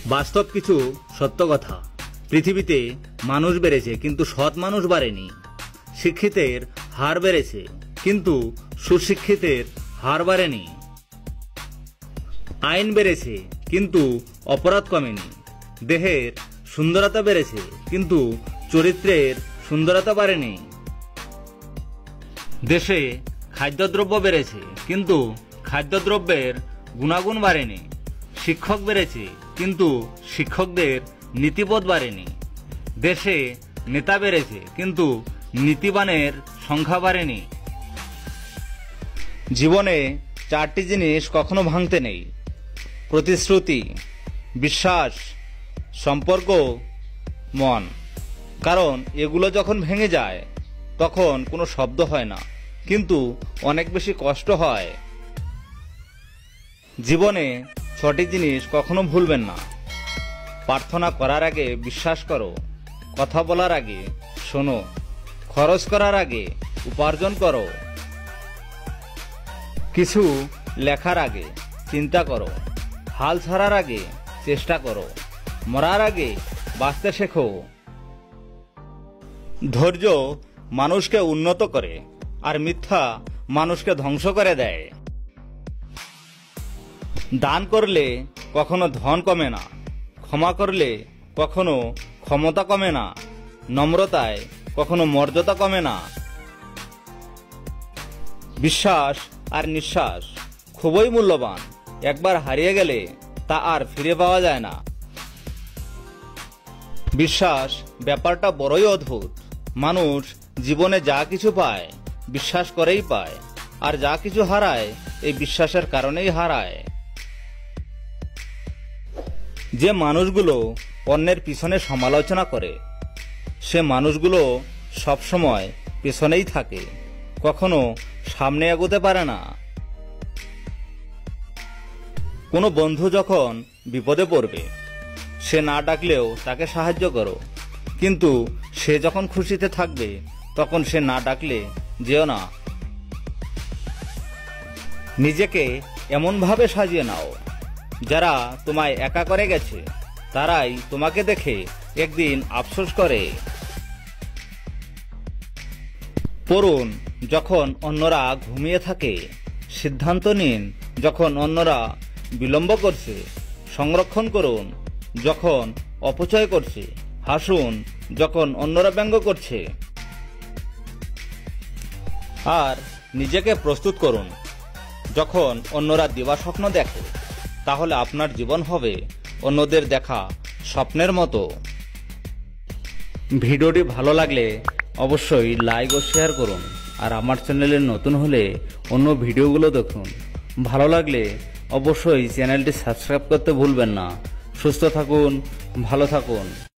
বাস্তব কিছু সত্য কথা। পৃথিবীতে মানুষ বেড়েছে কিন্তু সৎ মানুষ বাড়েনি। শিক্ষিতের হার বেড়েছে কিন্তু সুশিক্ষিতের হার বাড়েনি। আইন বেড়েছে কিন্তু অপরাধ কমেনি। দেহের সুন্দরতা বেড়েছে কিন্তু চরিত্রের সুন্দরতা বাড়েনি। দেশে খাদ্যদ্রব্য বেড়েছে কিন্তু খাদ্যদ্রব্যের গুণাগুণ বাড়েনি। শিক্ষক বেড়েছে কিন্তু শিক্ষকদের নীতিবোধ বাড়েনি। দেশে নেতা বেড়েছে কিন্তু নীতিবানের সংখ্যা বাড়েনি। জীবনে চারটি জিনিস কখনো ভাঙতে নেই: প্রতিশ্রুতি, বিশ্বাস, সম্পর্ক, মন। কারণ এগুলো যখন ভেঙে যায় তখন কোনো শব্দ হয় না, কিন্তু অনেক বেশি কষ্ট হয়। জীবনে 6টি জিনিস কখনো ভুলবেন না: প্রার্থনা করার আগে বিশ্বাস করো, কথা বলার আগে শোনো, খরচ করার আগে উপার্জন করো, কিছু লেখার আগে চিন্তা করো, হাল ছাড়ার আগে চেষ্টা করো, মরার আগে বাঁচতে শেখো। ধৈর্য মানুষকে উন্নত করে আর মিথ্যা মানুষকে ধ্বংস করে দেয়। দান করলে কখনো ধন কমে না, ক্ষমা করলে কখনো ক্ষমতা কমে না, নম্রতায় কখনো মর্যাদা কমে না। বিশ্বাস আর নিঃশ্বাস খুবই মূল্যবান। একবার হারিয়ে গেলে তা আর ফিরে পাওয়া যায় না। বিশ্বাস ব্যাপারটা বড়ই অদ্ভুত। মানুষ জীবনে যা কিছু পায় বিশ্বাস করেই পায়, আর যা কিছু হারায় এই বিশ্বাসের কারণেই হারায়। যে মানুষগুলো অন্যের পিছনে সমালোচনা করে সে মানুষগুলো সবসময় পেছনেই থাকে, কখনো সামনে এগোতে পারে না। কোনো বন্ধু যখন বিপদে পড়বে সে না ডাকলেও তাকে সাহায্য করো, কিন্তু সে যখন খুশিতে থাকবে তখন সে না ডাকলে যেও না। নিজেকে এমনভাবে সাজিয়ে নাও যারা তোমায় একা করে গেছে তারাই তোমাকে দেখে একদিন আফসোস করে। পড়ুন যখন অন্যরা ঘুমিয়ে থাকে, সিদ্ধান্ত নিন যখন অন্যরা বিলম্ব করছে, সংরক্ষণ করুন যখন অপচয় করছে, হাসুন যখন অন্যরা ব্যঙ্গ করছে। আর নিজেকে প্রস্তুত করুন যখন অন্যরা দিবাস্বপ্ন দেখে, তাহলে আপনার জীবন হবে অন্যদের দেখা স্বপ্নের মতো। ভিডিওটি ভালো লাগলে অবশ্যই লাইক ও শেয়ার করুন, আর আমার চ্যানেলে নতুন হলে অন্য ভিডিওগুলো দেখুন। ভালো লাগলে অবশ্যই চ্যানেলটি সাবস্ক্রাইব করতে ভুলবেন না। সুস্থ থাকুন, ভালো থাকুন।